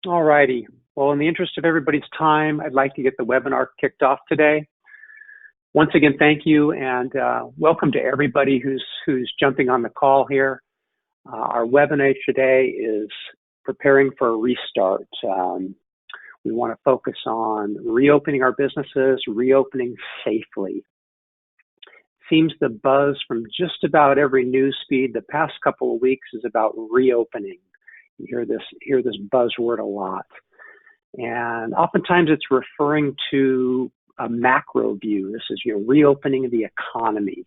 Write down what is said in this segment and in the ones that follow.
All righty. Well, in the interest of everybody's time, I'd like to get the webinar kicked off today. Once again, thank you, and welcome to everybody who's jumping on the call here. Our webinar today is preparing for a restart. We want to focus on reopening our businesses, reopening safely. Seems the buzz from just about every news feed the past couple of weeks is about reopening. You hear this buzzword a lot. And oftentimes it's referring to a macro view. This is reopening the economy,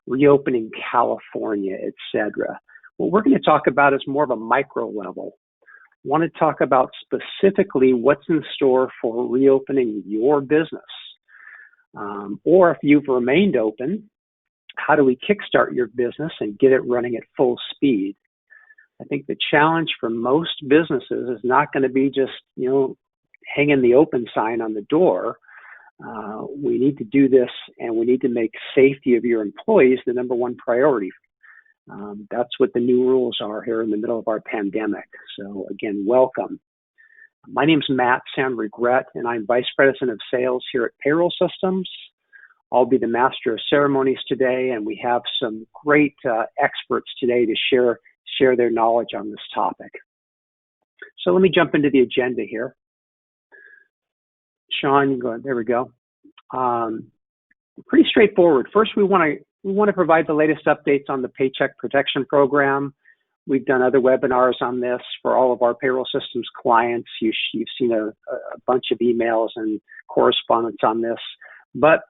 reopening California, etc. What we're going to talk about is more of a micro level. I want to talk about specifically what's in store for reopening your business. Or if you've remained open, how do we kickstart your business and get it running at full speed? I think the challenge for most businesses is not going to be just, hanging the open sign on the door. We need to do this, and we need to make safety of your employees the number one priority. That's what the new rules are here in the middle of our pandemic. So again, welcome. My name is Matt Sound Regret, and I'm Vice President of Sales here at Payroll Systems. I'll be the Master of Ceremonies today, and we have some great experts today to share their knowledge on this topic. So let me jump into the agenda here. Sean, go ahead. There we go. Pretty straightforward. First, we want to provide the latest updates on the Paycheck Protection Program. We've done other webinars on this for all of our payroll systems clients. You've seen a bunch of emails and correspondence on this, but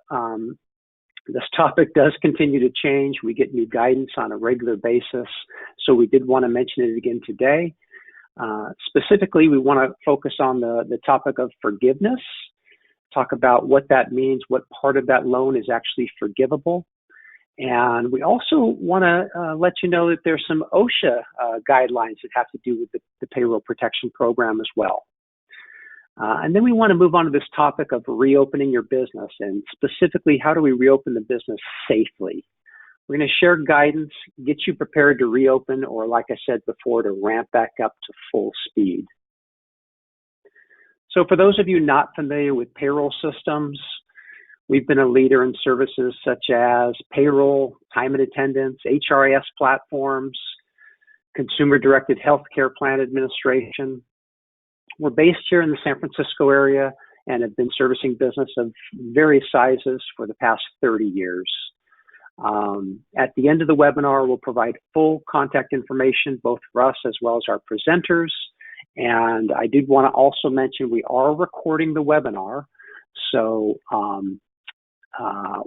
this topic does continue to change. We get new guidance on a regular basis, so we did want to mention it again today. Specifically, we want to focus on the topic of forgiveness, talk about what that means, what part of that loan is actually forgivable. And we also want to let you know that there's some OSHA guidelines that have to do with the payroll protection program as well. And then we want to move on to this topic of reopening your business, and specifically, how do we reopen the business safely? We're going to share guidance, get you prepared to reopen, or like I said before, to ramp back up to full speed. So for those of you not familiar with payroll systems, we've been a leader in services such as payroll, time and attendance, HRIS platforms, consumer-directed healthcare plan administration. We're based here in the San Francisco area and have been servicing business of various sizes for the past 30 years. At the end of the webinar, we'll provide full contact information, both for us as well as our presenters. And I did want to also mention we are recording the webinar, so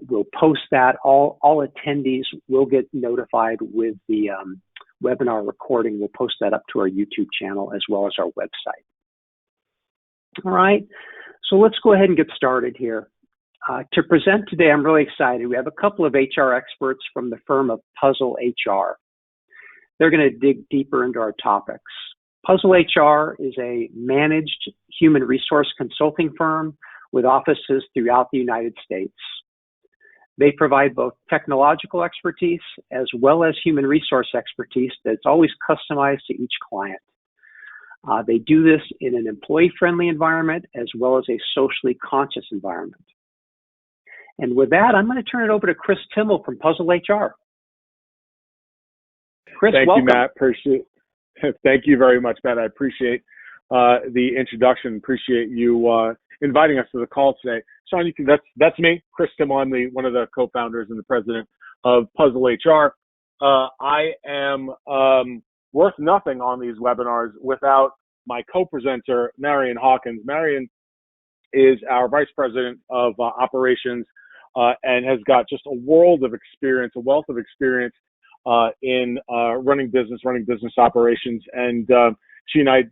we'll post that. All attendees will get notified with the webinar recording. We'll post that up to our YouTube channel as well as our website. All right, so let's go ahead and get started here. To present today, I'm really excited. We have a couple of HR experts from the firm of Puzzle HR. They're going to dig deeper into our topics. Puzzle HR is a managed human resource consulting firm with offices throughout the United States. They provide both technological expertise as well as human resource expertise that's always customized to each client. They do this in an employee-friendly environment as well as a socially conscious environment. And with that, I'm going to turn it over to Chris Timmel from Puzzle HR. Chris, Thank welcome. you, Matt. Thank you very much, Matt. I appreciate the introduction. Appreciate you inviting us to the call today. Sean, that's me, Chris Timmel. I'm one of the co-founders and the president of Puzzle HR. I am worth nothing on these webinars without my co-presenter, Marion Hawkins. Marion is our vice president of operations and has got just a world of experience, a wealth of experience in running business operations. And she and I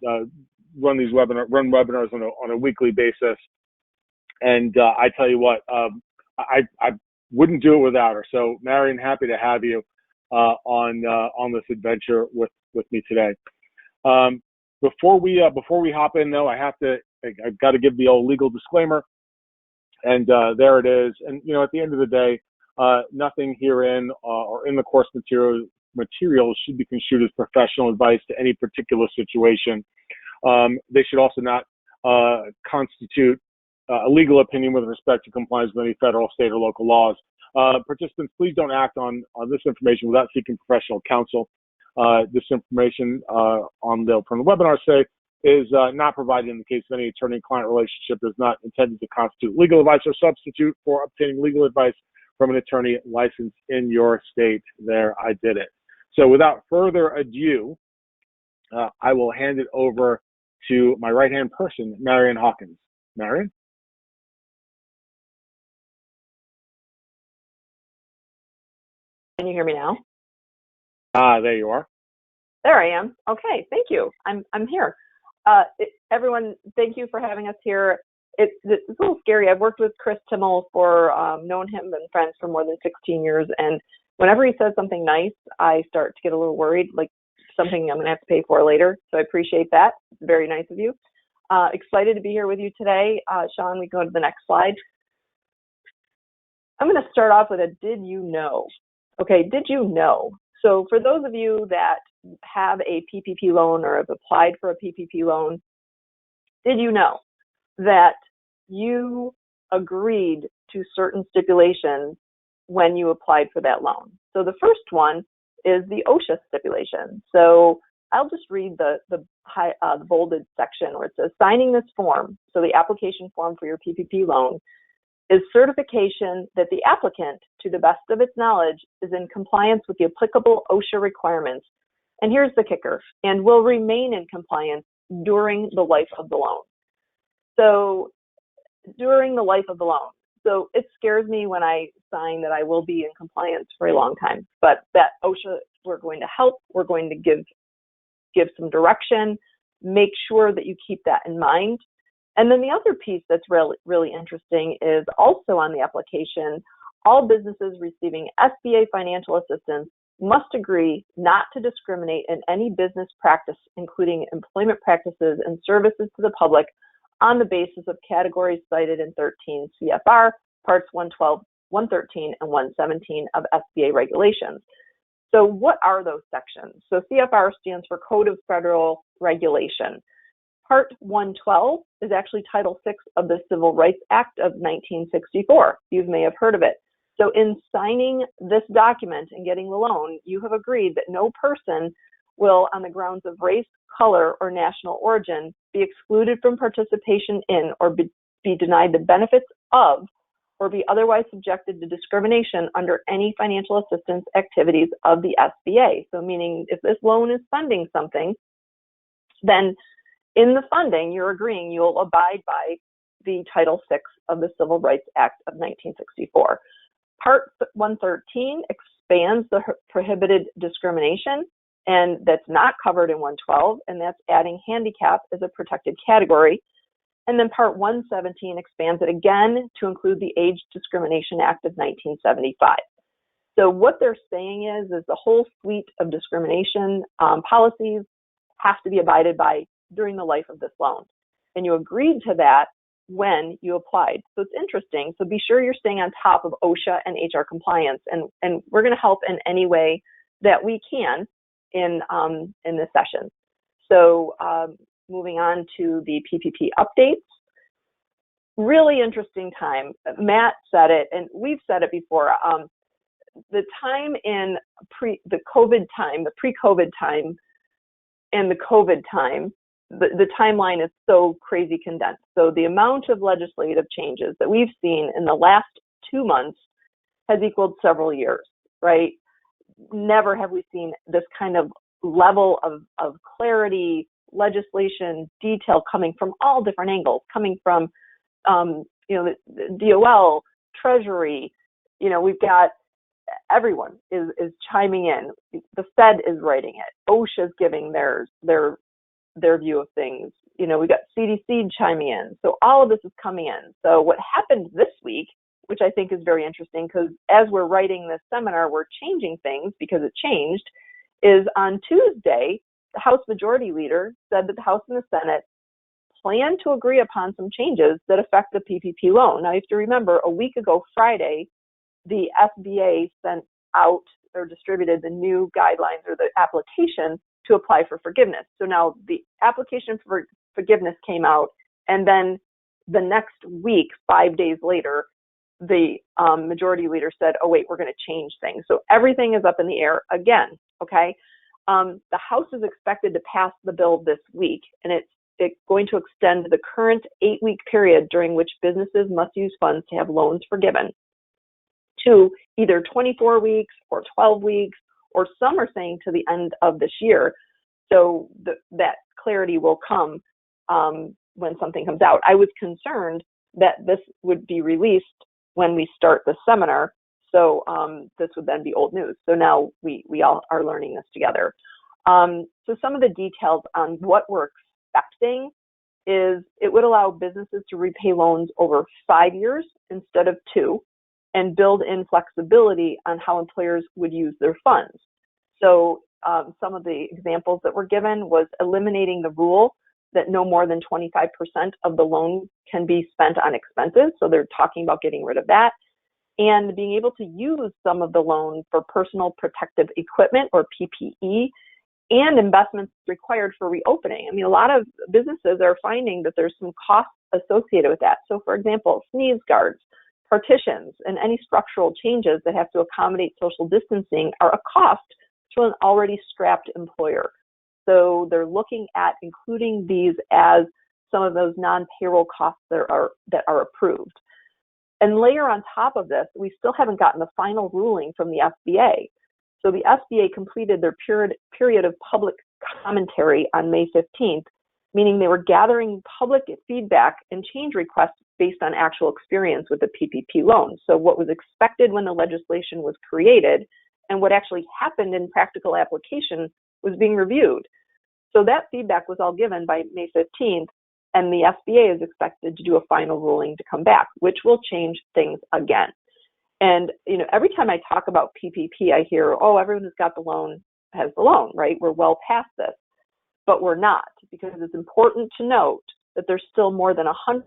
run webinars on a weekly basis. And I tell you what, I wouldn't do it without her. So Marion, happy to have you on this adventure with me today. Before we hop in though, I've got to give the old legal disclaimer, and there it is. And at the end of the day, nothing herein or in the course materials should be construed as professional advice to any particular situation. They should also not constitute a legal opinion with respect to compliance with any federal, state, or local laws. Participants, please don't act on this information without seeking professional counsel. This information from the webinar is not provided in the case of any attorney-client relationship, is not intended to constitute legal advice or substitute for obtaining legal advice from an attorney licensed in your state. There, I did it. So without further ado, I will hand it over to my right-hand person, Marion Hawkins. Marion? Can you hear me now? There you are. There I am. Okay, thank you. I'm here. Everyone, thank you for having us here. It's a little scary. I've worked with Chris Timmel for, known him and friends for more than 16 years, and whenever he says something nice, I start to get a little worried, like something I'm going to have to pay for later. So I appreciate that. It's very nice of you. Excited to be here with you today. Sean, we can go to the next slide. I'm going to start off with a did you know? Okay, did you know? So for those of you that have a PPP loan or have applied for a PPP loan, did you know that you agreed to certain stipulations when you applied for that loan? So the first one is the OSHA stipulation. So I'll just read the bolded section where it says, signing this form, so the application form for your PPP loan, is certification that the applicant, to the best of its knowledge, is in compliance with the applicable OSHA requirements. And here's the kicker, and will remain in compliance during the life of the loan. So during the life of the loan. So it scares me when I sign that I will be in compliance for a long time, but that OSHA, we're going to help, we're going to give some direction, make sure that you keep that in mind. And then the other piece that's really interesting is also on the application, all businesses receiving SBA financial assistance must agree not to discriminate in any business practice, including employment practices and services to the public, on the basis of categories cited in 13 CFR, parts 112, 113, and 117 of SBA regulations. So what are those sections? So CFR stands for Code of Federal Regulation. Part 112 is actually Title VI of the Civil Rights Act of 1964. You may have heard of it. So in signing this document and getting the loan, you have agreed that no person will, on the grounds of race, color, or national origin, be excluded from participation in or be denied the benefits of or be otherwise subjected to discrimination under any financial assistance activities of the SBA. So meaning if this loan is funding something, then in the funding, you're agreeing you'll abide by the Title VI of the Civil Rights Act of 1964. Part 113 expands the prohibited discrimination, and that's not covered in 112, and that's adding handicap as a protected category. And then Part 117 expands it again to include the Age Discrimination Act of 1975. So what they're saying is the whole suite of discrimination policies have to be abided by during the life of this loan. And you agreed to that when you applied. So it's interesting. So be sure you're staying on top of OSHA and HR compliance. And we're going to help in any way that we can in this session. So moving on to the PPP updates. Really interesting time. Matt said it, and we've said it before. The time in the COVID time, the pre-COVID time, and the COVID time, the timeline is so crazy condensed. So the amount of legislative changes that we've seen in the last 2 months has equaled several years, right? Never have we seen this kind of level of clarity, legislation, detail coming from all different angles, coming from, the DOL, Treasury, we've got everyone is chiming in. The Fed is writing it. OSHA is giving their view of things. We got CDC chiming in. So all of this is coming in. So what happened this week, which I think is very interesting, because as we're writing this seminar, we're changing things because it changed, is on Tuesday, the House Majority Leader said that the House and the Senate plan to agree upon some changes that affect the PPP loan. Now you have to remember, a week ago Friday, the SBA sent out or distributed the new guidelines or the application to to apply for forgiveness. So now the application for forgiveness came out, and then the next week, 5 days later, the majority leader said, oh, wait, we're going to change things. So everything is up in the air again, okay? The House is expected to pass the bill this week, and it's going to extend the current 8-week period during which businesses must use funds to have loans forgiven to either 24 weeks or 12 weeks, or some are saying to the end of this year. So that clarity will come when something comes out. I was concerned that this would be released when we start the seminar, so this would then be old news. So now we all are learning this together. So some of the details on what we're expecting is it would allow businesses to repay loans over 5 years instead of 2, and build in flexibility on how employers would use their funds. So some of the examples that were given was eliminating the rule that no more than 25% of the loan can be spent on expenses. So they're talking about getting rid of that, and being able to use some of the loan for personal protective equipment, or PPE, and investments required for reopening. I mean, a lot of businesses are finding that there's some costs associated with that. So for example, sneeze guards, partitions, and any structural changes that have to accommodate social distancing are a cost to an already strapped employer. So they're looking at including these as some of those non-payroll costs that are approved. And layer on top of this, we still haven't gotten the final ruling from the SBA. So the SBA completed their period of public commentary on May 15th, meaning they were gathering public feedback and change requests based on actual experience with the PPP loan. So what was expected when the legislation was created and what actually happened in practical application was being reviewed. So that feedback was all given by May 15th, and the SBA is expected to do a final ruling to come back, which will change things again. And every time I talk about PPP, I hear, oh, everyone who's got the loan has the loan, right? We're well past this. But we're not, because it's important to note that there's still more than $100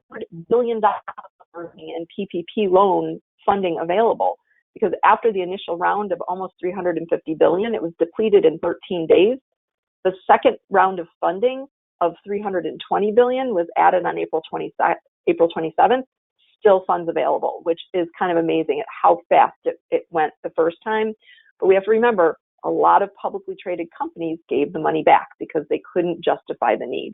billion in PPP loan funding available. Because after the initial round of almost $350 billion, it was depleted in 13 days. The second round of funding of $320 billion was added on April 27th. Still funds available, which is kind of amazing at how fast it went the first time. But we have to remember, a lot of publicly traded companies gave the money back because they couldn't justify the need.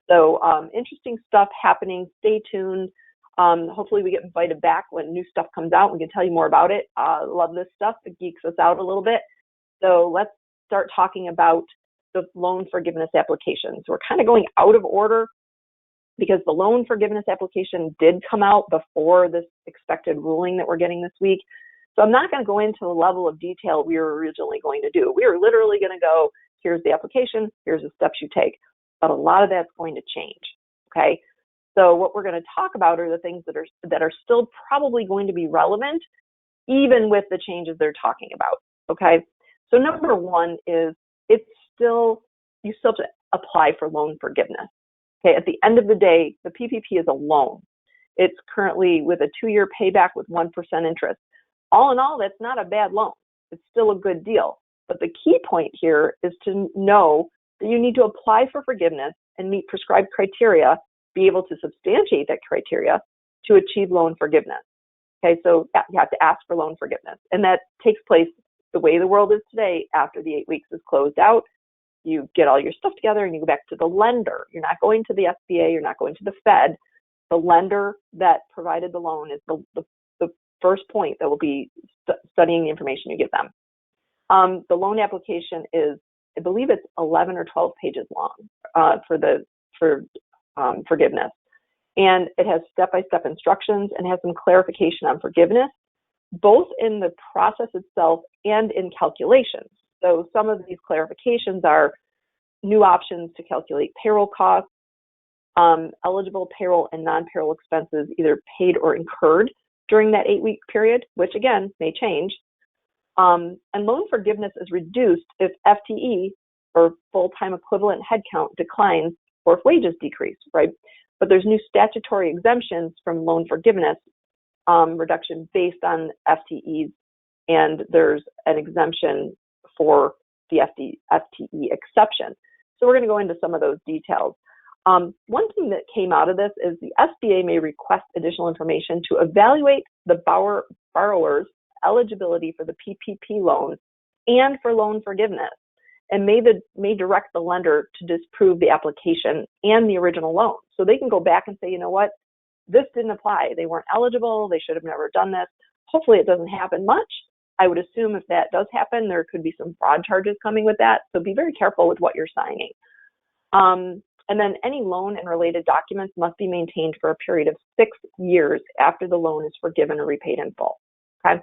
So interesting stuff happening. Stay tuned. Hopefully we get invited back when new stuff comes out. We can tell you more about it. Love this stuff. It geeks us out a little bit. So let's start talking about the loan forgiveness applications. We're kind of going out of order because the loan forgiveness application did come out before this expected ruling that we're getting this week. So I'm not going to go into the level of detail we were originally going to do. We were literally going to go, here's the application, here's the steps you take. But a lot of that's going to change, okay? So what we're going to talk about are the things that are still probably going to be relevant, even with the changes they're talking about, okay? So number one is you still have to apply for loan forgiveness. Okay, at the end of the day, the PPP is a loan. It's currently with a 2-year payback with 1% interest. All in all, that's not a bad loan. It's still a good deal. But the key point here is to know that you need to apply for forgiveness and meet prescribed criteria, be able to substantiate that criteria to achieve loan forgiveness. Okay, so you have to ask for loan forgiveness. And that takes place the way the world is today after the 8 weeks is closed out. You get all your stuff together and you go back to the lender. You're not going to the SBA, you're not going to the Fed. The lender that provided the loan is the first point that will be studying the information you give them. The loan application is, I believe it's 11 or 12 pages long for forgiveness. And it has step-by-step instructions and has some clarification on forgiveness, both in the process itself and in calculations. So some of these clarifications are new options to calculate payroll costs, eligible payroll and non-payroll expenses either paid or incurred during that 8-week period, which again may change. And loan forgiveness is reduced if FTE or full-time equivalent headcount declines or if wages decrease, right? But there's new statutory exemptions from loan forgiveness reduction based on FTEs, and there's an exemption for the FTE exception. So we're going to go into some of those details. One thing that came out of this is the SBA may request additional information to evaluate the borrower's eligibility for the PPP loan and for loan forgiveness, and may direct the lender to disprove the application and the original loan. So they can go back and say, you know what, this didn't apply. They weren't eligible. They should have never done this. Hopefully it doesn't happen much. I would assume if that does happen, there could be some fraud charges coming with that. So be very careful with what you're signing. And then any loan and related documents must be maintained for a period of 6 years after the loan is forgiven or repaid in full. Okay.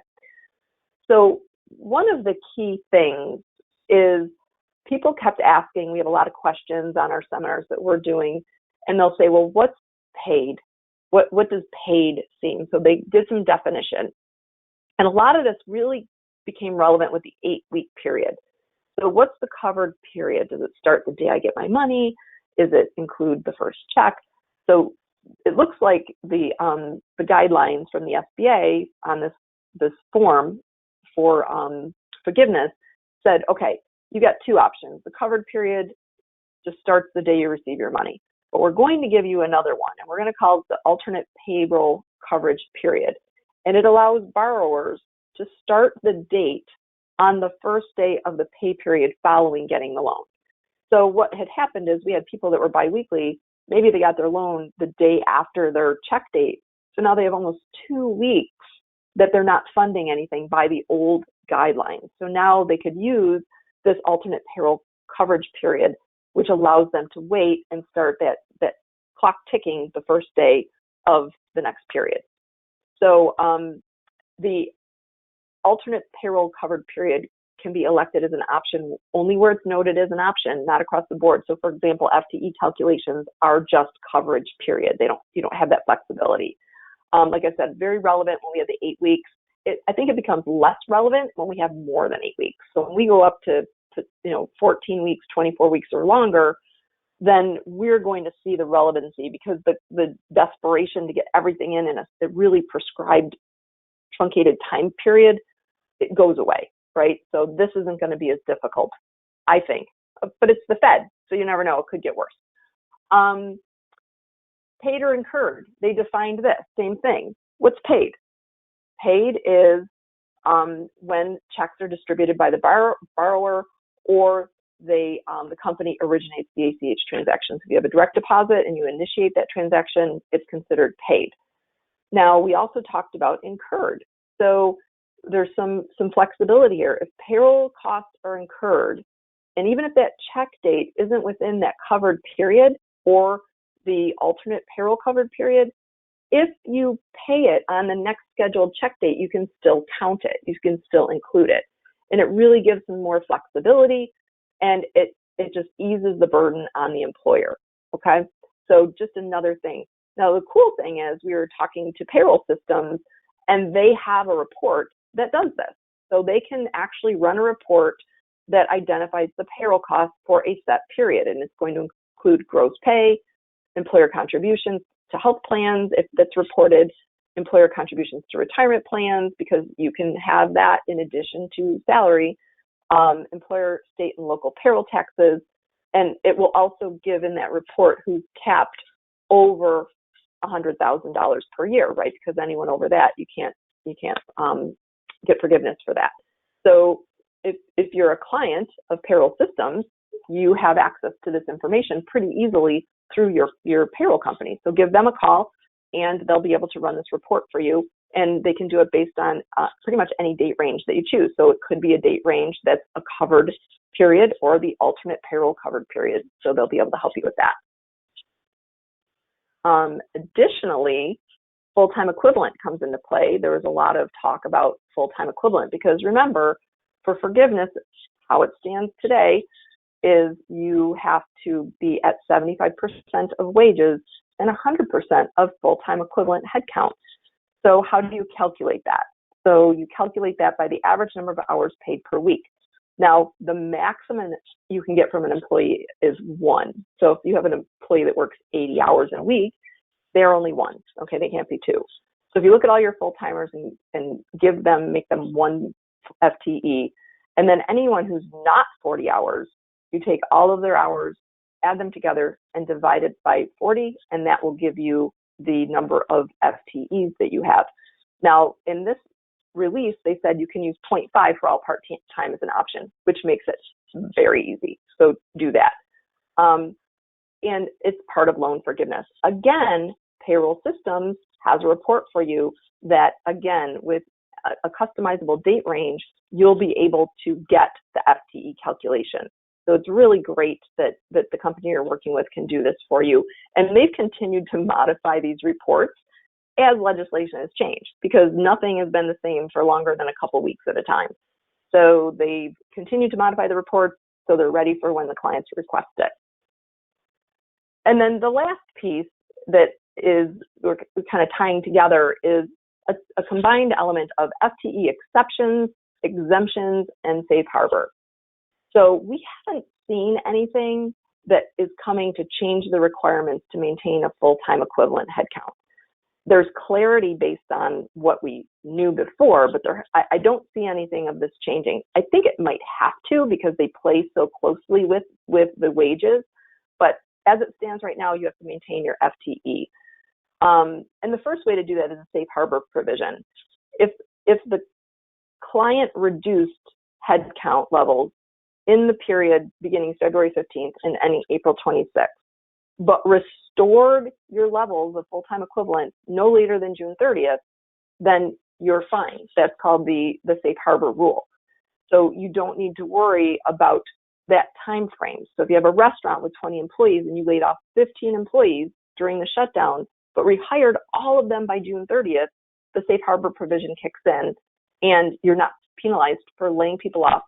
So one of the key things is people kept asking, we have a lot of questions on our seminars that we're doing, and they'll say, well, what's paid? What does paid seem? So they did some definition. And a lot of this really became relevant with the 8-week period. So what's the covered period? Does it start the day I get my money? Does it include the first check? So it looks like the guidelines from the SBA on this form for forgiveness said, okay, you got two options. The covered period just starts the day you receive your money. But we're going to give you another one, and we're going to call it the alternate payroll coverage period. And it allows borrowers to start the date on the first day of the pay period following getting the loan. So what had happened is we had people that were biweekly, maybe they got their loan the day after their check date. So now they have almost 2 weeks that they're not funding anything by the old guidelines. So now they could use this alternate payroll coverage period, which allows them to wait and start that clock ticking the first day of the next period. So the alternate payroll covered period can be elected as an option only where it's noted as an option, not across the board. So for example, FTE calculations are just coverage period. You don't have that flexibility. Like I said, very relevant when we have the 8 weeks. I think it becomes less relevant when we have more than 8 weeks. So when we go up to 14 weeks, 24 weeks or longer, then we're going to see the relevancy, because the desperation to get everything in a really prescribed truncated time period, it goes away, right? So this isn't going to be as difficult, I think. But it's the Fed, so you never know, it could get worse. Paid or incurred, they defined this, same thing. What's paid? Paid is when checks are distributed by the borrower or the company originates the ACH transaction. So if you have a direct deposit and you initiate that transaction, it's considered paid. Now, we also talked about incurred. So there's some flexibility here. If payroll costs are incurred, and even if that check date isn't within that covered period or the alternate payroll covered period, if you pay it on the next scheduled check date, you can still count it. You can still include it. And it really gives them more flexibility, and it just eases the burden on the employer, okay? So just another thing. Now, the cool thing is we were talking to payroll systems, and they have a report that does this. So they can actually run a report that identifies the payroll costs for a set period, and it's going to include gross pay, employer contributions to health plans, if that's reported, employer contributions to retirement plans, because you can have that in addition to salary, employer, state, and local payroll taxes, and it will also give in that report who's capped over $100,000 per year, right? Because anyone over that, you can't get forgiveness for that. So if you're a client of payroll systems, you have access to this information pretty easily through your payroll company. So give them a call, and they'll be able to run this report for you. And they can do it based on pretty much any date range that you choose. So it could be a date range that's a covered period or the alternate payroll covered period. So they'll be able to help you with that. Additionally, full-time equivalent comes into play. There was a lot of talk about full-time equivalent because remember, for forgiveness, how it stands today is you have to be at 75% of wages and 100% of full-time equivalent headcount. So how do you calculate that? So you calculate that by the average number of hours paid per week. Now, the maximum you can get from an employee is 1. So if you have an employee that works 80 hours in a week, they're only 1. Okay, they can't be 2. So if you look at all your full-timers and make them 1 FTE, And then anyone who's not 40 hours, you take all of their hours, add them together, and divide it by 40, and that will give you the number of FTEs that you have. Now, in this release, they said you can use 0.5 for all part-time as an option, which makes it very easy. So do that. And it's part of loan forgiveness. Again, Payroll Systems has a report for you that, again, with a customizable date range, you'll be able to get the FTE calculation. So it's really great that the company you're working with can do this for you. And they've continued to modify these reports as legislation has changed, because nothing has been the same for longer than a couple weeks at a time. So they've continued to modify the reports so they're ready for when the clients request it. And then the last piece that is we're kind of tying together is a combined element of FTE exceptions, exemptions, and safe harbor. So we haven't seen anything that is coming to change the requirements to maintain a full-time equivalent headcount. There's clarity based on what we knew before, but I don't see anything of this changing. I think it might have to, because they play so closely with the wages, but as it stands right now, you have to maintain your FTE. And the first way to do that is a safe harbor provision. If the client reduced headcount levels in the period beginning February 15th and ending April 26th, but restored your levels of full-time equivalent no later than June 30th, then you're fine. That's called the safe harbor rule. So you don't need to worry about that time frame. So if you have a restaurant with 20 employees and you laid off 15 employees during the shutdown, but rehired all of them by June 30th, the safe harbor provision kicks in and you're not penalized for laying people off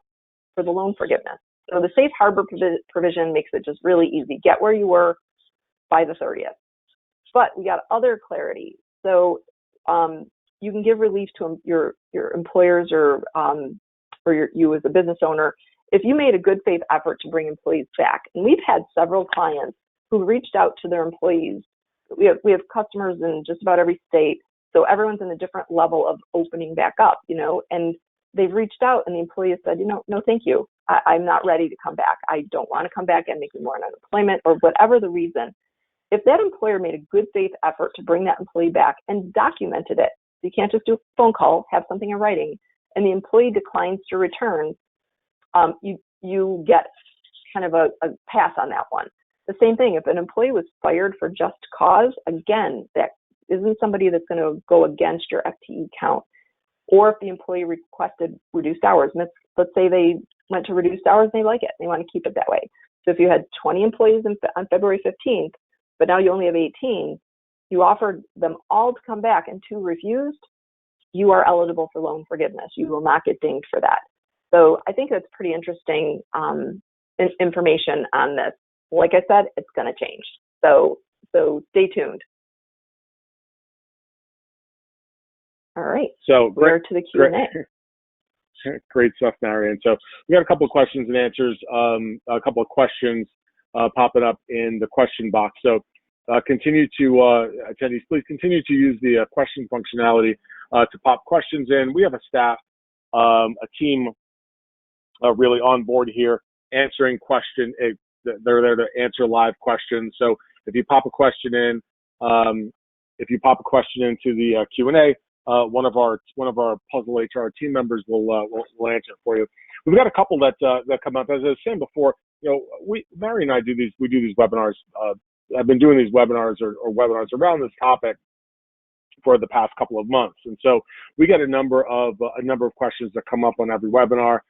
for the loan forgiveness. So the safe harbor provision makes it just really easy. Get where you were by the 30th. But we got other clarity. So you can give relief to your employers or you as a business owner if you made a good faith effort to bring employees back. And we've had several clients who reached out to their employees. We have customers in just about every state, so everyone's in a different level of opening back up, and they've reached out and the employee has said, no, thank you. I'm not ready to come back. I don't want to come back and make more on unemployment, or whatever the reason. If that employer made a good faith effort to bring that employee back and documented it, you can't just do a phone call, have something in writing, and the employee declines to return, you get kind of a pass on that one. The same thing, if an employee was fired for just cause, again, that isn't somebody that's going to go against your FTE count. Or if the employee requested reduced hours, let's say they went to reduced hours and they like it, they want to keep it that way. So if you had 20 employees on February 15th, but now you only have 18, you offered them all to come back and 2 refused, you are eligible for loan forgiveness. You will not get dinged for that. So I think that's pretty interesting information on this. Like I said, it's going to change. So stay tuned. All right. So we're to the Q&A. Great stuff, Marion. So we got a couple of questions and answers, a couple of questions popping up in the question box. So attendees, please continue to use the question functionality to pop questions in. We have a staff, a team really on board here answering questions. They're there to answer live questions. So if you pop a question in, into the Q&A, one of our Puzzle HR team members will answer it for you. We've got a couple that come up. As I was saying before, Mary and I do these webinars. I've been doing these webinars or webinars around this topic for the past couple of months, and so we get a number of questions that come up on every webinar,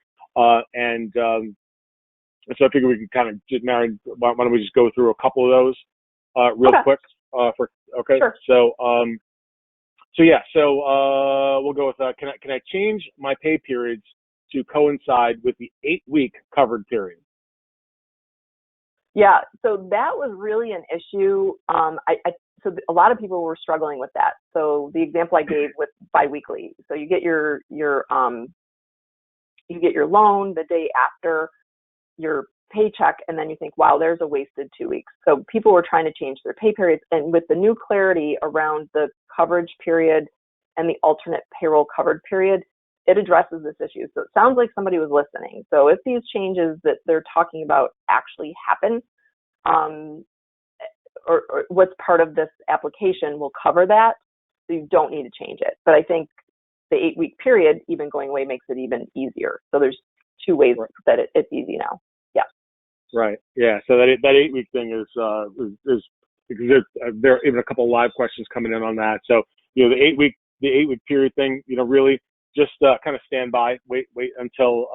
so I figure we can kind of just, Mary, why don't we just go through a couple of those real quick? Okay. Sure. So we'll go with can I change my pay periods to coincide with the 8-week covered period? Yeah, so that was really an issue. So a lot of people were struggling with that. So the example I gave with biweekly. So you get your loan the day after your paycheck, and then you think, wow, there's a wasted 2 weeks. So people were trying to change their pay periods, and with the new clarity around the coverage period and the alternate payroll covered period, it addresses this issue. So it sounds like somebody was listening. So if these changes that they're talking about actually happen, or what's part of this application will cover that, so you don't need to change it. But I think the 8-week period even going away makes it even easier. So there's two ways that it's easy now. Yeah. Right. Yeah. So that 8-week thing is because there are even a couple of live questions coming in on that. So, the 8-week period thing, really just kind of stand by, wait until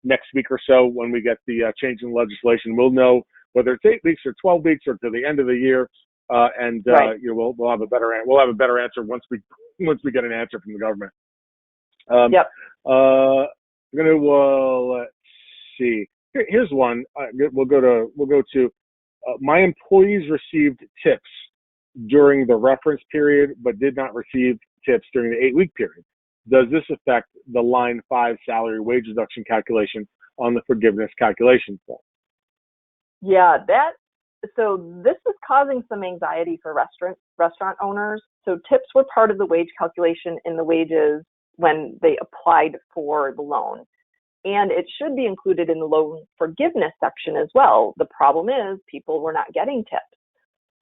next week or so when we get the change in legislation. We'll know whether it's 8 weeks or 12 weeks or to the end of the year, and right. we'll have a better answer once we get an answer from the government. Yep. I'm gonna let's see. Here's one. We'll go to. My employees received tips during the reference period, but did not receive tips during the 8-week period. Does this affect the line 5 salary wage reduction calculation on the forgiveness calculation form? Yeah, so this is causing some anxiety for restaurant owners. So tips were part of the wage calculation in the wages when they applied for the loan. And it should be included in the loan forgiveness section as well. The problem is people were not getting tips.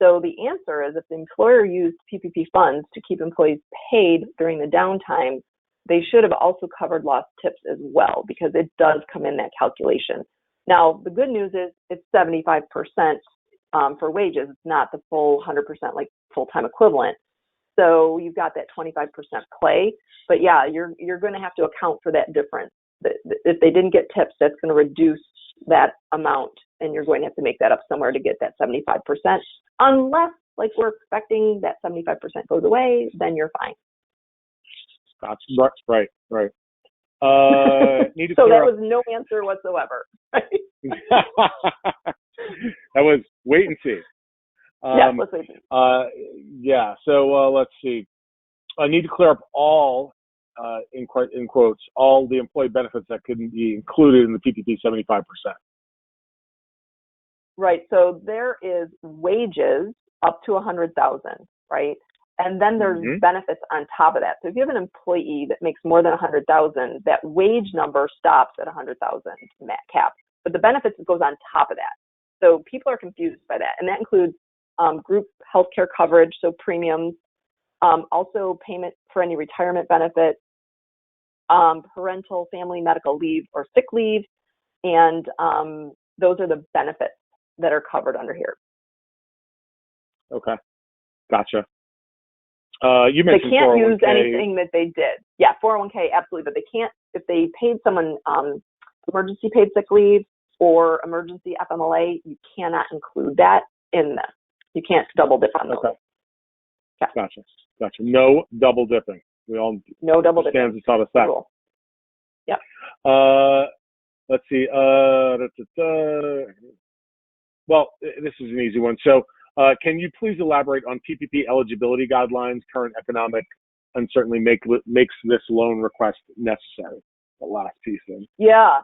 So the answer is if the employer used PPP funds to keep employees paid during the downtime, they should have also covered lost tips as well, because it does come in that calculation. Now, the good news is it's 75% for wages. It's not the full 100% like full-time equivalent. So you've got that 25% play. But yeah, you're going to have to account for that difference. If they didn't get tips, that's going to reduce that amount, and you're going to have to make that up somewhere to get that 75%. Unless, like we're expecting, that 75% goes away, then you're fine. Right. So that was no answer whatsoever. Right? That was wait and see. Let's wait and see. Yeah. So let's see. I need to clear up all, in quotes, all the employee benefits that couldn't be included in the PPP 75%. Right. So there is wages up to 100,000, right? And then there's benefits on top of that. So if you have an employee that makes more than 100,000, that wage number stops at 100,000 cap, but the benefits goes on top of that. So people are confused by that, and that includes group healthcare coverage, so premiums, also payment for any retirement benefits, parental family medical leave or sick leave, and those are the benefits that are covered under here. Okay, gotcha. You mentioned they can't 401k. use anything that they did. Yeah, 401k, absolutely, but they can't, if they paid someone emergency paid sick leave or emergency FMLA, you cannot include that in this. You can't double dip on those. Okay. Gotcha. No double dipping. We all no double dipping. Stands taught us that. Cool. Yeah. Let's see. Well, this is an easy one. So, can you please elaborate on PPP eligibility guidelines? Current economic uncertainty makes this loan request necessary. The last piece in. Yeah,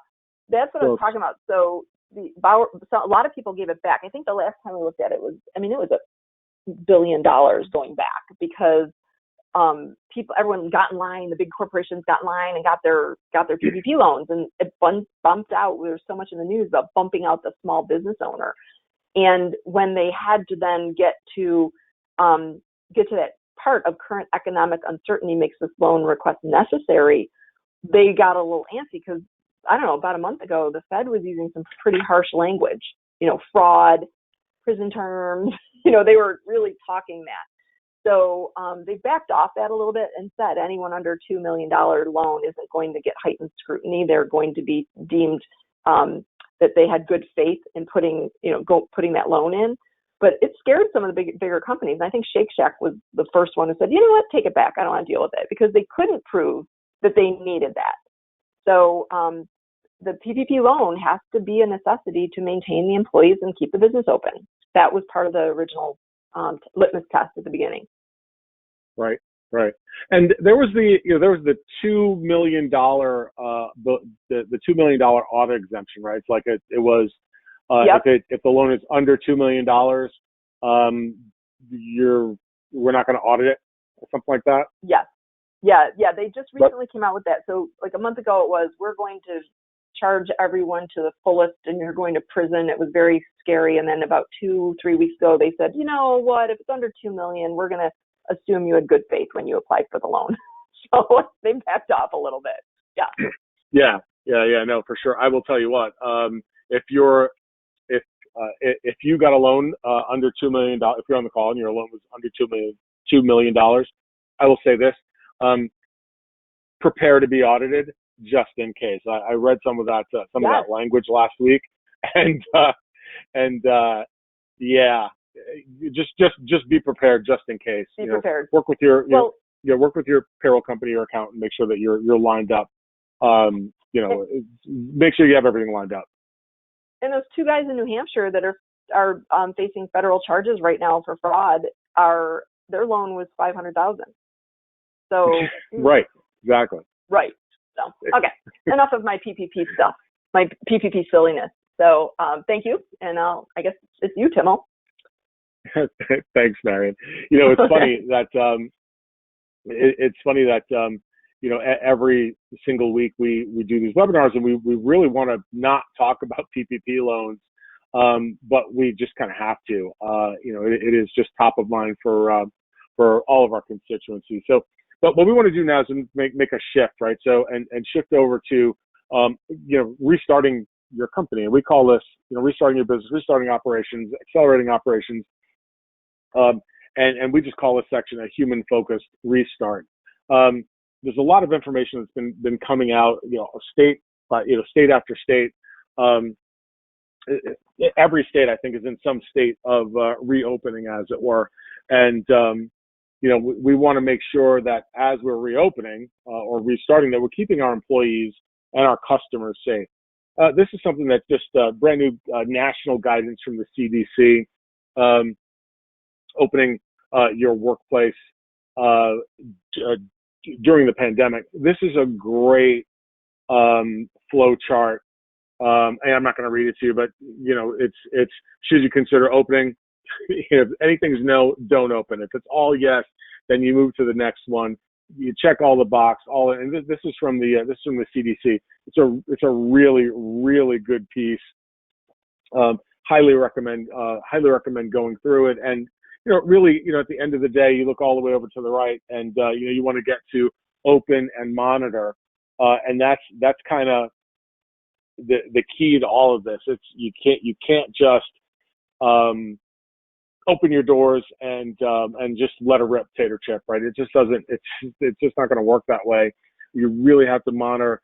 that's what I was talking about. So a lot of people gave it back. I think the last time we looked at it was $1 billion going back, because everyone got in line, the big corporations got in line and got their PPP loans, and it bumped out. There was so much in the news about bumping out the small business owner. And when they had to then get to that part of current economic uncertainty makes this loan request necessary, they got a little antsy, because I don't know, about a month ago, the Fed was using some pretty harsh language, fraud, prison terms, they were really talking that. So they backed off that a little bit and said anyone under $2 million loan isn't going to get heightened scrutiny. They're going to be deemed that they had good faith in putting that loan in. But it scared some of the bigger companies. And I think Shake Shack was the first one who said, you know what, take it back. I don't want to deal with it, because they couldn't prove that they needed that. So the PPP loan has to be a necessity to maintain the employees and keep the business open. That was part of the original litmus test at the beginning. Right. And there was the $2 million the $2 million auto exemption, right? It's like it was if the loan is under $2 million, we're not going to audit it or something like that. Yes. Yeah, they just recently came out with that. So like a month ago it was, we're going to charge everyone to the fullest and you're going to prison. It was very scary. And then about 2-3 weeks ago, they said, you know what, if it's under 2 million, we're going to assume you had good faith when you applied for the loan. So they backed off a little bit. Yeah. Yeah, no, for sure. I will tell you what, if you got a loan under $2 million, if you're on the call and your loan was under $2 million, I will say this, prepare to be audited just in case. I read some of that language last week, and yeah, just be prepared just in case. Be prepared. Work with your work with your payroll company or accountant. Make sure that you're lined up. Make sure you have everything lined up. And those two guys in New Hampshire that are facing federal charges right now for fraud, their loan was $500,000. So right, exactly. Right. So okay, enough of my PPP stuff, my PPP silliness. So thank you, and I guess it's you, Timmel. Thanks, Marion. It's funny that every single week we do these webinars, and we really want to not talk about PPP loans, but we just kind of have to. It is just top of mind for all of our constituencies. So, but what we want to do now is make a shift, right? So and shift over to restarting your company, and we call this restarting your business, restarting operations, accelerating operations, and we just call this section a human-focused restart. There's a lot of information that's been coming out, state after state. Every state, I think, is in some state of reopening, as it were. And, we want to make sure that as we're reopening or restarting, that we're keeping our employees and our customers safe. This is something that's just brand new national guidance from the CDC, opening your workplace during the pandemic. This is a great flow chart, and I'm not going to read it to you, but it's should you consider opening? If anything's no, don't open. If it's all yes, then you move to the next one. You check all the box, and this is from the CDC. It's a really, really good piece. Highly recommend going through it. And really, at the end of the day, you look all the way over to the right, and you want to get to open and monitor, and that's kind of the key to all of this. You can't just open your doors and just let a rip tater chip, right? It just doesn't. It's just not going to work that way. You really have to monitor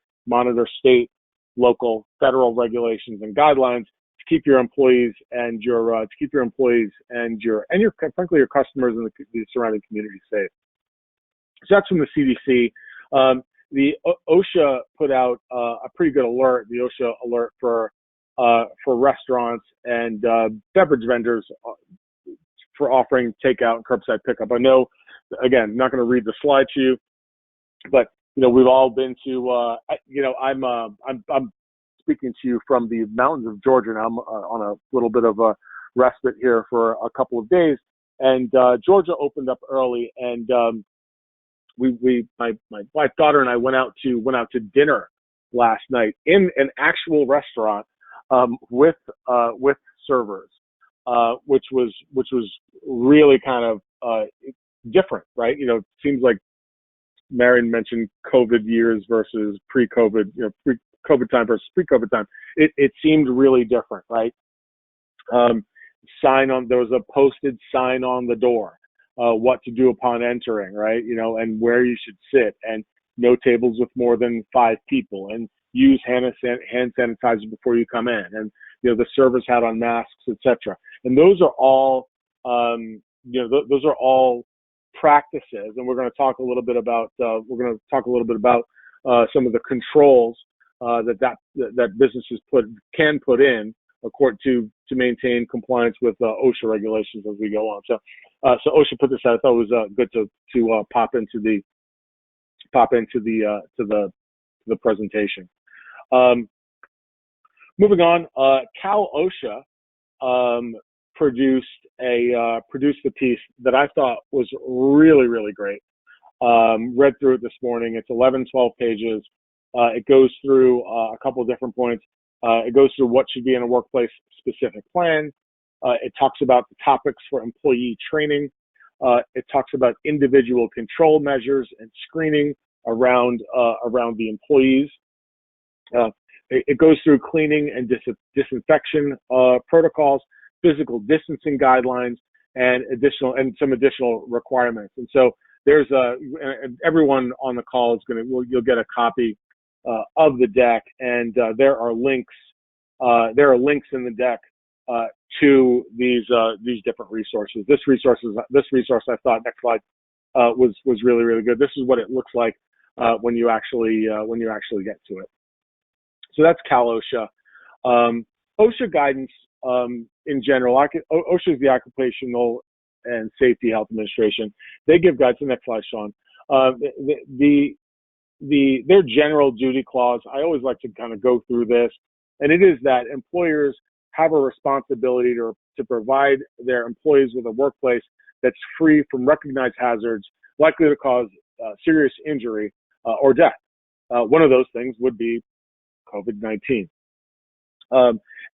state, local, federal regulations and guidelines to keep your employees and frankly your customers and the surrounding community safe. So that's from the CDC. The OSHA put out a pretty good alert. The OSHA alert for restaurants and beverage vendors for offering takeout and curbside pickup. I know, again, not going to read the slide to you, but we've all been to. I'm speaking to you from the mountains of Georgia, and I'm on a little bit of a respite here for a couple of days. And Georgia opened up early, and my wife, daughter, and I went out to dinner last night in an actual restaurant with servers, which was really kind of different, right? It seems like Marion mentioned COVID years versus pre-COVID, pre-COVID time versus pre-COVID time. It seemed really different, right? There was a posted sign on the door, what to do upon entering, right? And where you should sit, and no tables with more than 5 people, and use hand sanitizer before you come in, and the servers had on masks, etc. And those are all those are all practices, and we're going to talk a little bit about some of the controls that businesses can put in to maintain compliance with OSHA regulations as we go on. So OSHA put this out. I thought it was good to pop into the presentation. Moving on, Cal OSHA produced a piece that I thought was really, really great. Read through it this morning. It's 11, 12 pages. It goes through a couple of different points. It goes through what should be in a workplace specific plan. It talks about the topics for employee training. It talks about individual control measures and screening around the employees. It goes through cleaning and disinfection protocols, physical distancing guidelines, and some additional requirements. And so there's everyone on the call you'll get a copy of the deck, and there are links in the deck to these different resources. This resource I thought, next slide, was really, really good. This is what it looks like when you actually get to it. So that's Cal OSHA. OSHA guidance in general. OSHA is the Occupational and Safety Health Administration. They give guidance. The next slide, Sean. Their general duty clause. I always like to kind of go through this, and it is that employers have a responsibility to provide their employees with a workplace that's free from recognized hazards likely to cause serious injury or death. One of those things would be COVID-19.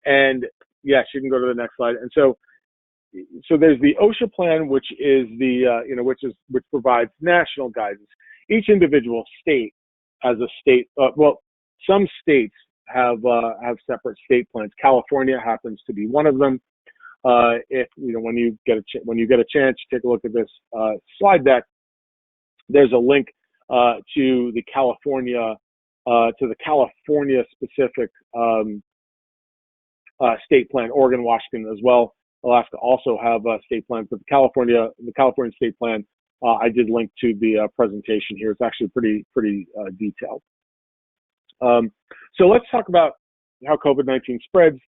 And yes, you can go to the next slide. And so there's the OSHA plan, which is which provides national guidance. Each individual state has a state. Some states have separate state plans. California happens to be one of them. If when you get a chance, take a look at this slide deck. There's a link to the California specific state plan. Oregon, Washington as well. Alaska also have state plans, but the California state plan, I did link to the presentation here. It's actually pretty detailed. So let's talk about how COVID-19 spreads.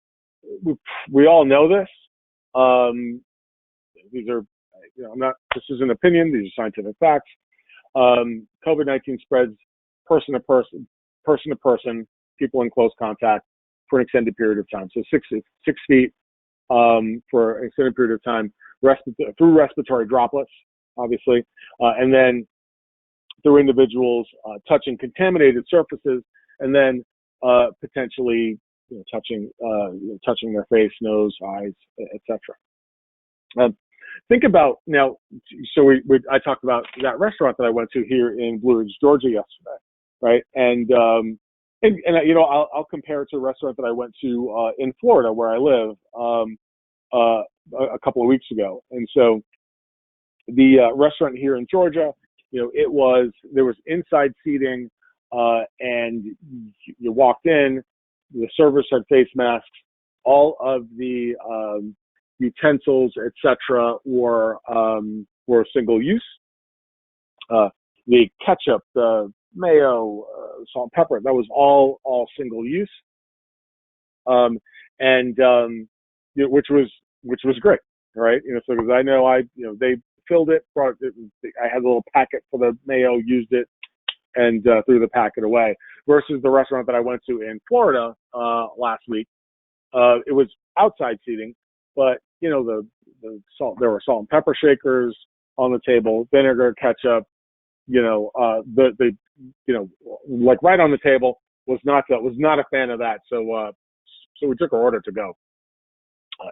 We all know this. These are, this is an opinion. These are scientific facts. COVID-19 spreads person to person, people in close contact for an extended period of time. So 6 feet for an extended period of time, through respiratory droplets, obviously, and then through individuals touching contaminated surfaces, and then potentially touching their face, nose, eyes, etc. Think about now. So I talked about that restaurant that I went to here in Blue Ridge, Georgia yesterday, right? And I'll compare it to a restaurant that I went to in Florida, where I live, a couple of weeks ago. And so the restaurant here in Georgia, there was inside seating, and you walked in, the servers had face masks, all of the utensils, etc., were single use. The ketchup, the mayo, salt and pepper, that was all single use, which was great, right? So because I know they filled it, I had a little packet for the mayo, used it, and threw the packet away. Versus the restaurant that I went to in Florida last week, it was outside seating, but the salt, there were salt and pepper shakers on the table, vinegar, ketchup, like right on the table. Was not a fan of that. So we took our order to go,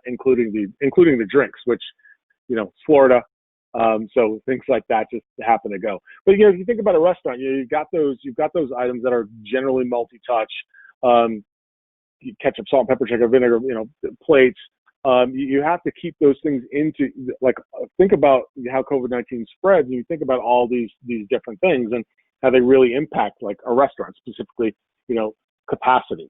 including the drinks, which Florida. So things like that just happen to go. But if you think about a restaurant, you've got those items that are generally multi-touch. Ketchup, salt, and pepper shaker, vinegar, plates. You have to keep those things think about how COVID-19 spreads, and you think about all these different things and how they really impact like a restaurant, specifically, capacity.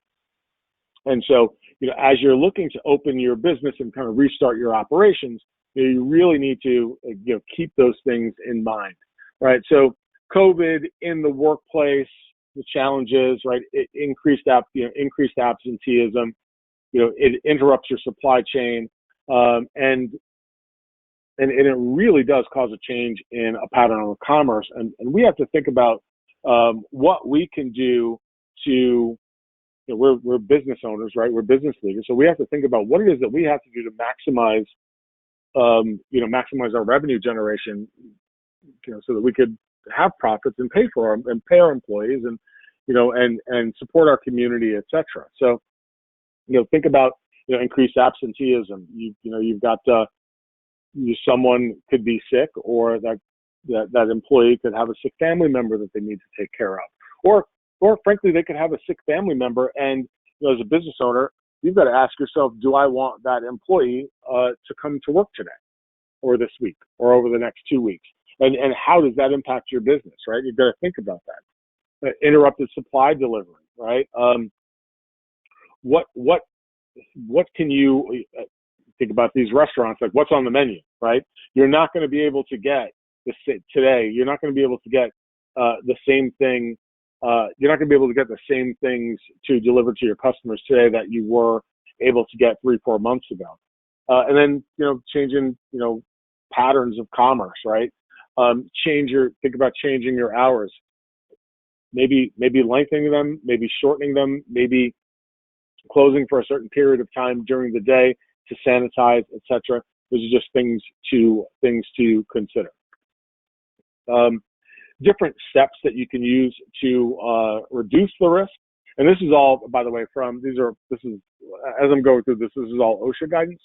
And so, as you're looking to open your business and kind of restart your operations, you really need to keep those things in mind, right? So COVID in the workplace, the challenges, right? Increased absenteeism. It interrupts your supply chain, and it really does cause a change in a pattern of commerce. And we have to think about what we can do to. We're business owners, right? We're business leaders, so we have to think about what it is that we have to do to maximize our revenue generation, so that we could have profits and pay for them and pay our employees and, and support our community, et cetera. So, think about, increased absenteeism. You've got, someone could be sick, or that employee could have a sick family member that they need to take care of, or frankly, they could have a sick family member. And as a business owner, you've got to ask yourself, do I want that employee to come to work today, or this week, or over the next 2 weeks? And how does that impact your business, right? You've got to think about that. Interrupted supply delivery, right? What can you think about these restaurants? Like, what's on the menu, right? You're not going to be able to get today. You're not going to be able to get the same thing. You're not going to be able to get the same things to deliver to your customers today that you were able to get 3-4 months ago. And then, changing, patterns of commerce, right? Think about changing your hours. Maybe lengthening them, maybe shortening them, maybe closing for a certain period of time during the day to sanitize, etc. Those are just things to consider. Different steps that you can use to reduce the risk. And this is all, by the way, as I'm going through this is all OSHA guidance.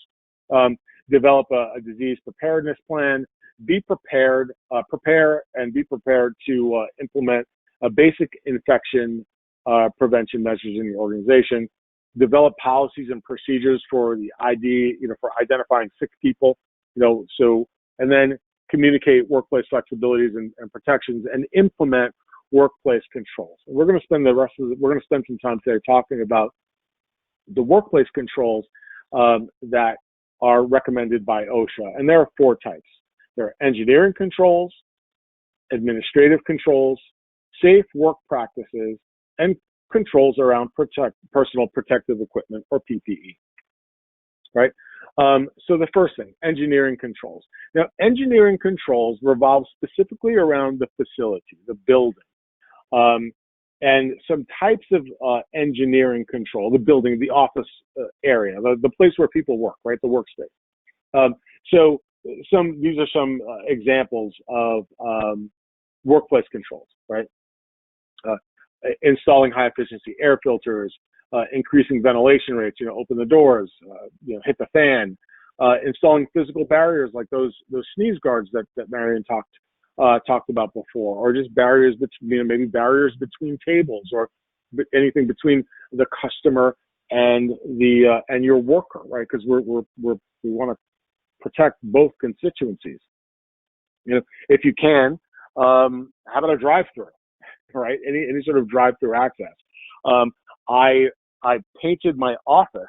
Develop a disease preparedness plan. Be prepared, prepare and be prepared to implement a basic infection prevention measures in your organization. Develop policies and procedures for the for identifying sick people, and then communicate workplace flexibilities and protections, and implement workplace controls. And we're going to spend some time today talking about the workplace controls that are recommended by OSHA. And there are 4 types. There are engineering controls, administrative controls, safe work practices, and controls around personal protective equipment, or PPE, right? So the first thing, engineering controls. Now, engineering controls revolve specifically around the facility, the building, and some types of engineering control, the building, the office area, the place where people work, right, the workspace. So these are some examples of workplace controls, right? Installing high efficiency air filters, increasing ventilation rates, open the doors, hit the fan, installing physical barriers like those sneeze guards that Marion talked about before, or just barriers between, maybe barriers between tables, or anything between the customer and your worker, right? Because we want to protect both constituencies. If you can, how about a drive-through, right? Any sort of drive-through access. I painted my office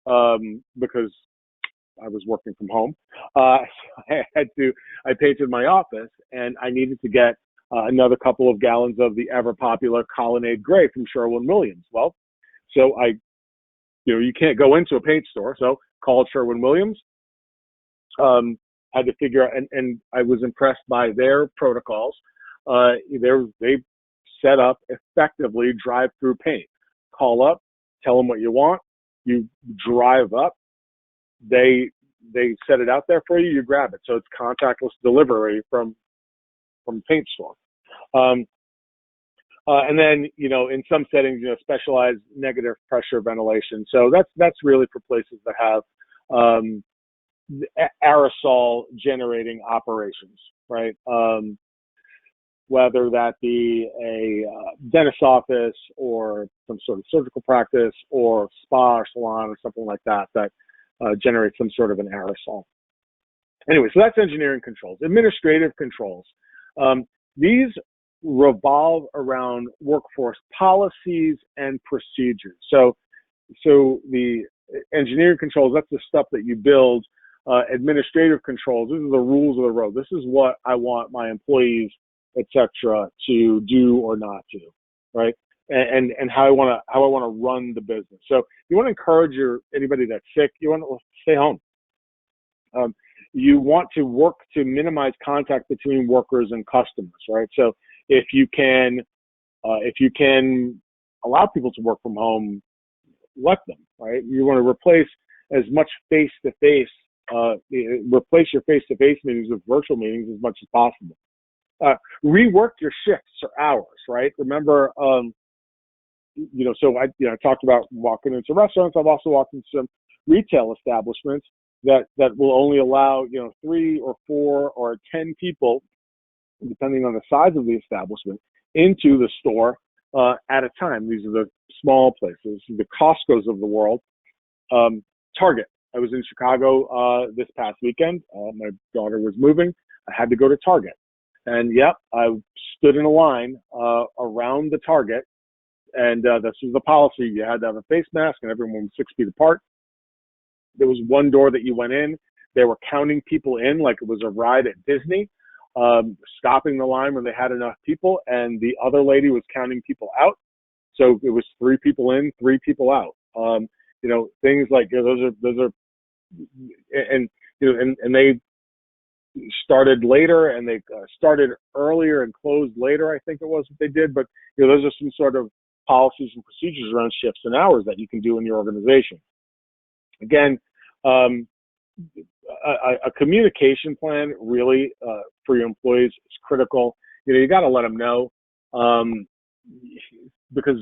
because I was working from home. I painted my office, and I needed to get another couple of gallons of the ever popular Colonnade Gray from Sherwin-Williams. Well, so you can't go into a paint store, so called Sherwin-Williams. Had to figure out, and I was impressed by their protocols. They set up effectively drive-through paint. Call up, tell them what you want, you drive up, they set it out there for you, you grab it. So it's contactless delivery from paint store. And then, in some settings, specialized negative pressure ventilation. So that's really for places that have aerosol generating operations, right? Whether that be a dentist's office, or some sort of surgical practice, or spa or salon, or something like that generates some sort of an aerosol. Anyway, so that's engineering controls. Administrative controls. These revolve around workforce policies and procedures. So the engineering controls, that's the stuff that you build. Administrative controls, this is the rules of the road. This is what I want my employees, etc., to do or not do, right? And how I want to run the business. So you want to encourage anybody that's sick, you want to stay home. You want to work to minimize contact between workers and customers, right? So if you can allow people to work from home, let them, right? You want to replace as much face-to-face, replace your face-to-face meetings with virtual meetings as much as possible. Rework your shifts or hours, right? Remember, so I talked about walking into restaurants. I've also walked into some retail establishments that will only allow, 3 or 4 or 10 people, depending on the size of the establishment, into the store at a time. These are the small places, the Costco's of the world. Target. I was in Chicago this past weekend. My daughter was moving. I had to go to Target. And I stood in a line around the Target. And this was the policy. You had to have a face mask and everyone was 6 feet apart. There was one door that you went in. They were counting people in like it was a ride at Disney, stopping the line when they had enough people. And the other lady was counting people out. So it was 3 people in, 3 people out. Things like those are, and they started later and they started earlier and closed later. I think it was what they did, but those are some sort of policies and procedures around shifts and hours that you can do in your organization. Again, a communication plan really for your employees is critical. You got to let them know because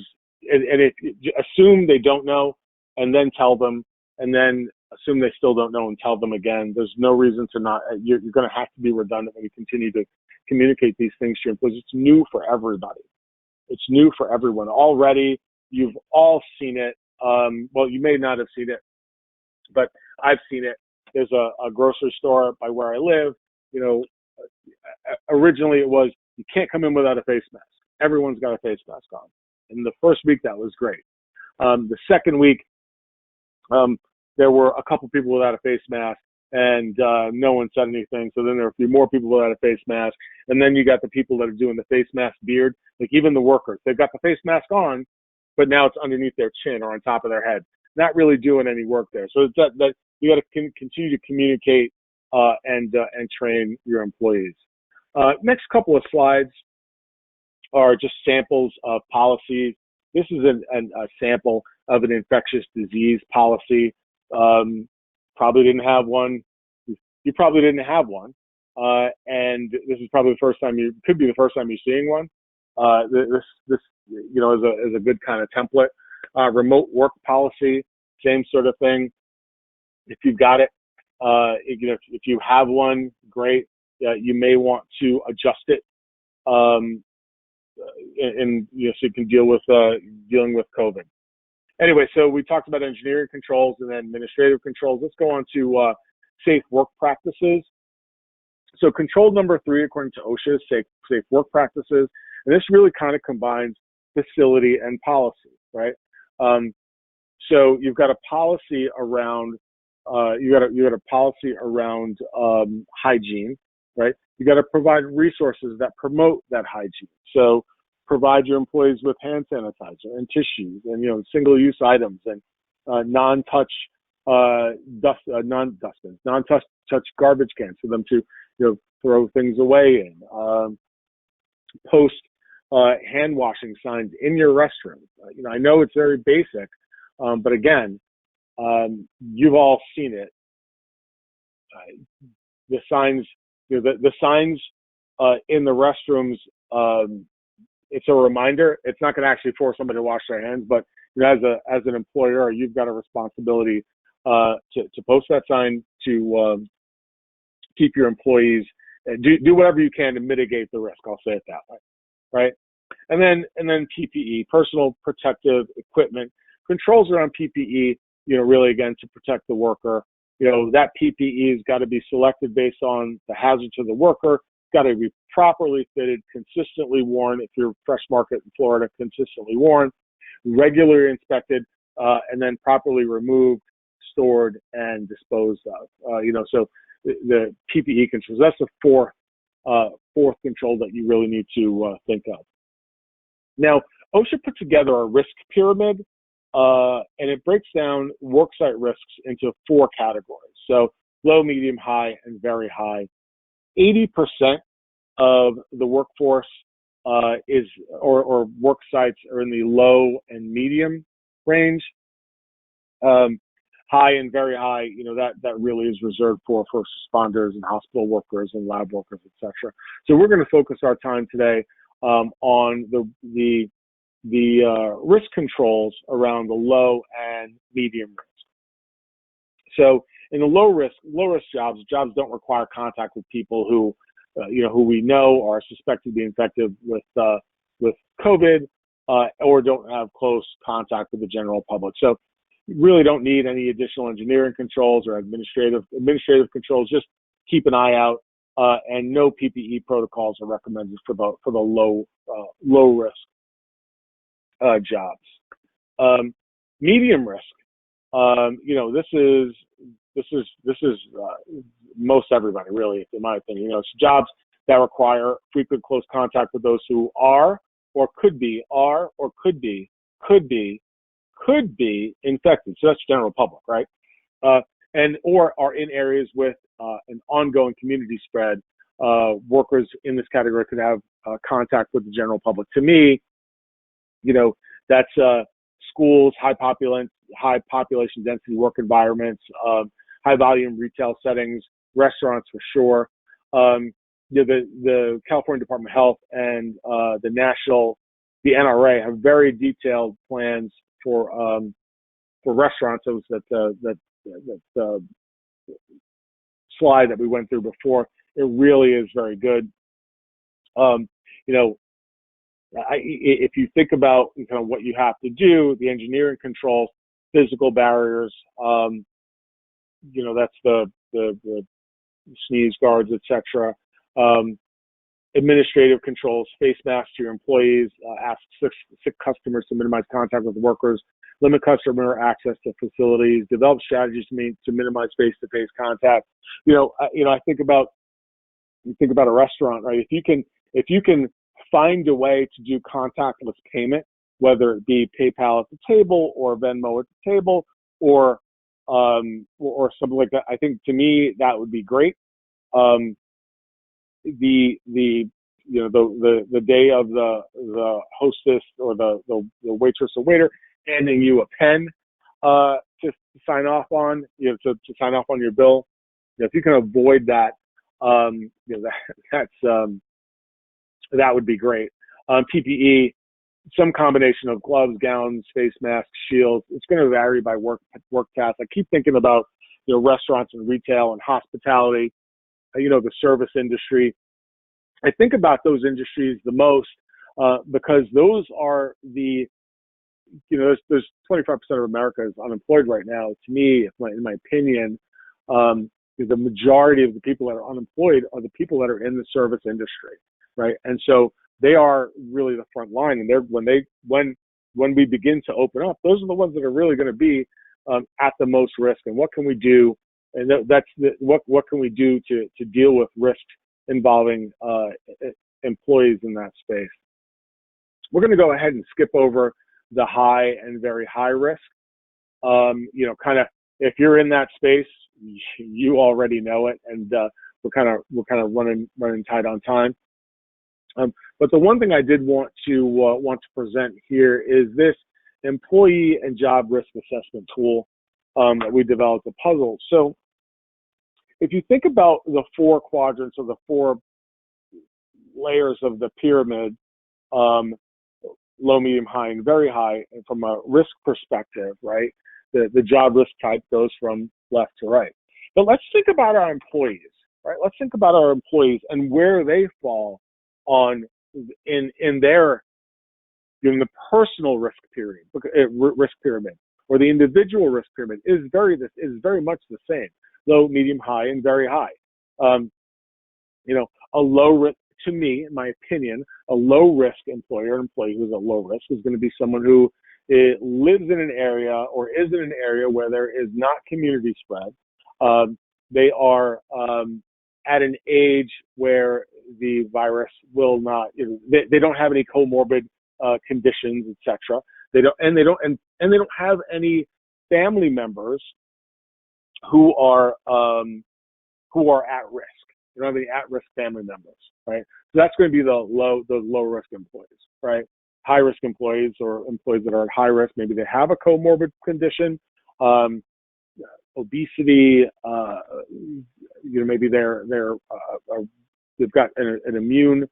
assume they don't know and then tell them, and then assume they still don't know and tell them again. There's no reason to not. You're going to have to be redundant when you continue to communicate these things to your employees. It's new for everybody. It's new for everyone. Already, you've all seen it. Well, you may not have seen it, but I've seen it. There's a grocery store by where I live. Originally it was, you can't come in without a face mask. Everyone's got a face mask on. And the first week, that was great. The second week, there were a couple people without a face mask, and no one said anything. So then there were a few more people without a face mask. And then you got the people that are doing the face mask beard, like even the workers. They've got the face mask on, but now it's underneath their chin or on top of their head. Not really doing any work there. So it's that you got to continue to communicate and train your employees. Next couple of slides are just samples of policies. This is a sample of an infectious disease policy. Probably didn't have one. You probably didn't have one. And this is probably could be the first time you're seeing one. This is a good kind of template. Remote work policy, same sort of thing. If you've got it, if you have one, great. You may want to adjust it, and so you can deal with dealing with COVID. Anyway, so we talked about engineering controls and then administrative controls. Let's go on to safe work practices. So control number 3, according to OSHA, is safe work practices, and this really kind of combines facility and policy, right? So you've got a policy around hygiene, right? You got to provide resources that promote that hygiene. So provide your employees with hand sanitizer and tissues and single-use items and non-touch non-touch garbage cans for them to throw things away in. Post hand washing signs in your restroom. I know it's very basic, but again, you've all seen it. The signs, the signs in the restrooms. It's a reminder. It's not going to actually force somebody to wash their hands, but as an employer, you've got a responsibility to post that sign to keep your employees do whatever you can to mitigate the risk. I'll say it that way, right? And then PPE, personal protective equipment, controls around PPE. Really again to protect the worker. That PPE has got to be selected based on the hazard to the worker. Got to be properly fitted, consistently worn. If you're fresh market in Florida, consistently worn, regularly inspected, and then properly removed, stored, and disposed of. So the PPE controls. That's the fourth control that you really need to think of. Now, OSHA put together a risk pyramid, and it breaks down worksite risks into 4 categories. So low, medium, high, and very high. 80% of the workforce or work sites are in the low and medium range. high and very high, that really is reserved for first responders and hospital workers and lab workers, et cetera. So we're going to focus our time today on the risk controls around the low and medium risk. So in the low risk jobs don't require contact with people who we know are suspected to be infected with COVID or don't have close contact with the general public. So you really don't need any additional engineering controls or administrative controls. Just keep an eye out, and no PPE protocols are recommended for the low risk jobs. Medium risk, this is most everybody, really, in my opinion. It's jobs that require frequent close contact with those who are or could be infected. So that's general public, right? And or are in areas with an ongoing community spread. Workers in this category could have contact with the general public. To me, that's schools, high population density work environments, high volume retail settings, restaurants for sure. The California Department of Health and the NRA have very detailed plans for restaurants. It was that slide that we went through before. It really is very good. If you think about what you have to do, the engineering controls, physical barriers, that's the sneeze guards, etc. Administrative controls, face masks to your employees, ask sick customers to minimize contact with workers, limit customer access to facilities, develop strategies to minimize face-to-face contact. I think about a restaurant, right? If you can find a way to do contactless payment, whether it be PayPal at the table or Venmo at the table or something like that, I think to me that would be great. The day of the hostess or the waitress or waiter handing you a pen to sign off on, to sign off on your bill. If you can avoid that, that would be great. PPE, some combination of gloves, gowns, face masks, shields. It's going to vary by work task. I keep thinking about restaurants and retail and hospitality, the service industry. I think about those industries the most because those are there's 25% of America is unemployed right now. To me, in my opinion, the majority of the people that are unemployed are the people that are in the service industry, right? And so they are really the front line. And when we begin to open up, those are the ones that are really going to be at the most risk. And what can we do? And what can we do to deal with risks involving employees in that space? We're going to go ahead and skip over the high and very high risk. Kind of if you're in that space, you already know it, and we're kind of running tight on time. But the one thing I did want to present here is this employee and job risk assessment tool that we developed, a puzzle. So if you think about the four quadrants or the four layers of the pyramid, low, medium, high, and very high, and from a risk perspective, right? The job risk type goes from left to right. But let's think about our employees, right? Let's think about our employees and where they fall on in their the personal risk pyramid, or the individual risk pyramid is very much the same: low, medium, high, and very high. A low risk, to me, in my opinion, a low risk employee who's at low risk is going to be someone who lives in an area or is in an area where there is not community spread. They are at an age where the virus will not, they don't have any comorbid conditions, etc. They don't have any family members who are at risk. They don't have any at-risk family members, right? So that's going to be the low-risk employees, right? High-risk employees, or employees that are at high risk, maybe they have a comorbid condition. obesity, maybe they've got an immune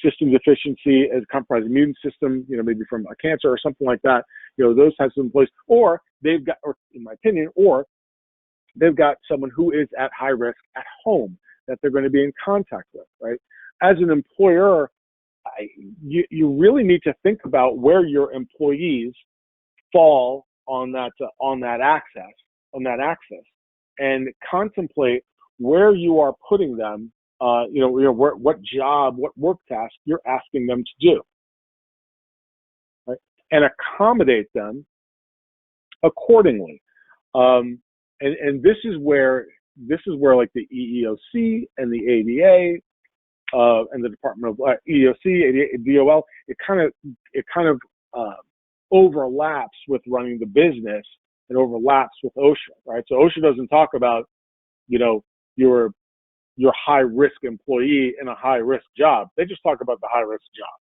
system deficiency as compromised immune system, maybe from a cancer or something like that. Those types of employees, or they've got, or in my opinion, or they've got someone who is at high risk at home that they're going to be in contact with, right? As an employer, you really need to think about where your employees fall on that axis, and contemplate where you are putting them. What job, what work task you're asking them to do, right? And accommodate them accordingly. And this is where like the EEOC and the ADA and the Department of EEOC, ADA, DOL, it kind of overlaps with running the business and overlaps with OSHA, right? So OSHA doesn't talk about, your high risk employee in a high risk job. They just talk about the high risk job,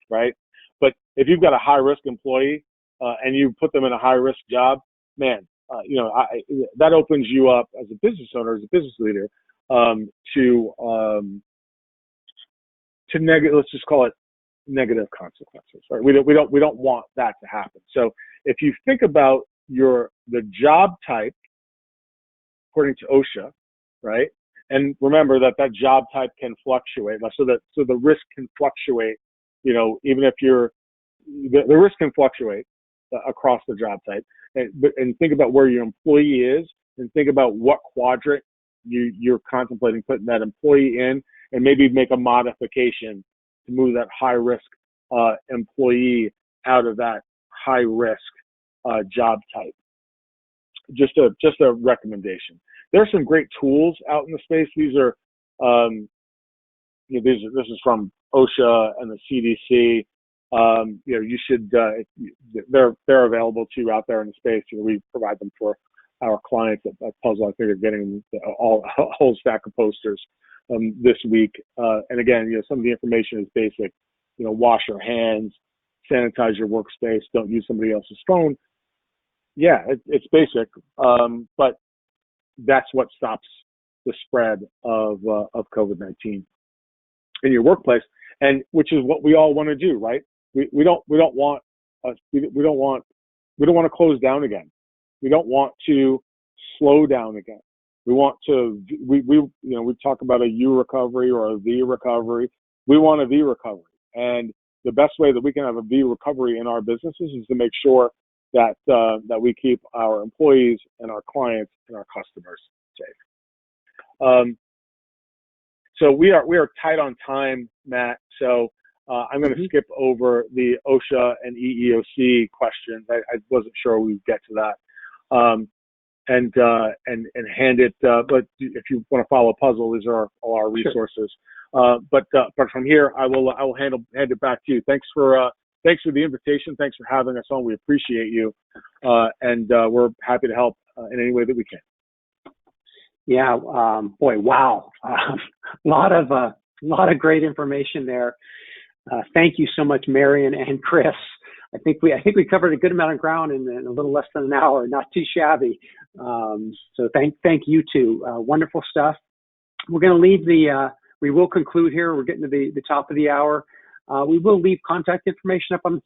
right? But if you've got a high risk employee and you put them in a high risk job, man, that opens you up as a business owner, as a business leader, to negative. Let's just call it negative consequences, right? We don't want that to happen. So if you think about the job type according to OSHA, right? And remember that job type can fluctuate, so the risk can fluctuate. Even if the risk can fluctuate across the job type, and think about where your employee is, and think about what quadrant you're contemplating putting that employee in, and maybe make a modification to move that high risk employee out of that high risk job type. Just a recommendation. There are some great tools out in the space. These are, this is from OSHA and the CDC. You should, they're available to you out there in the space. We provide them for our clients at Puzzle. I think they're getting a whole stack of posters this week. And again, some of the information is basic. Wash your hands, sanitize your workspace, don't use somebody else's phone. Yeah, it's basic, but that's what stops the spread of COVID-19 in your workplace, and which is what we all want to do, right? We don't want to close down again. We don't want to slow down again. We want to we talk about a U recovery or a V recovery. We want a V recovery, and the best way that we can have a V recovery in our businesses is to make sure that we keep our employees and our clients and our customers safe. So we are tight on time, Matt. So I'm going to skip over the OSHA and EEOC questions. I wasn't sure we'd get to that. And hand it. But if you want to follow Puzzle, these are all our resources. Sure. But from here, I will hand it back to you. Thanks for the invitation. Thanks for having us on. We appreciate you, and we're happy to help in any way that we can. Yeah, boy, wow, a lot of great information there. Thank you so much, Marion and Chris. I think we covered a good amount of ground in a little less than an hour. Not too shabby. So thank you too. Wonderful stuff. We're going to leave we will conclude here. We're getting to the top of the hour. We will leave contact information up on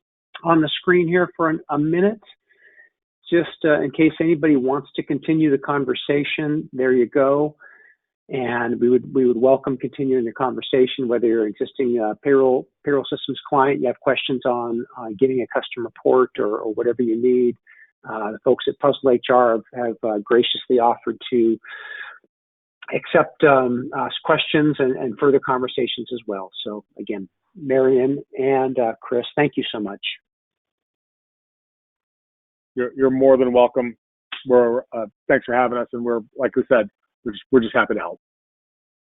the screen here for a minute, just in case anybody wants to continue the conversation. There you go. And we would welcome continuing the conversation, whether you're an existing payroll systems client, you have questions on getting a custom report or whatever you need. The folks at Puzzle HR have graciously offered to accept questions and further conversations as well. So again, Marion and Chris, thank you so much. You're more than welcome. Thanks for having us, and we're, like we said, we're just happy to help.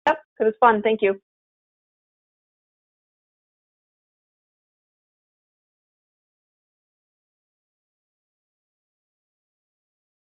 Yep, it was fun. Thank you.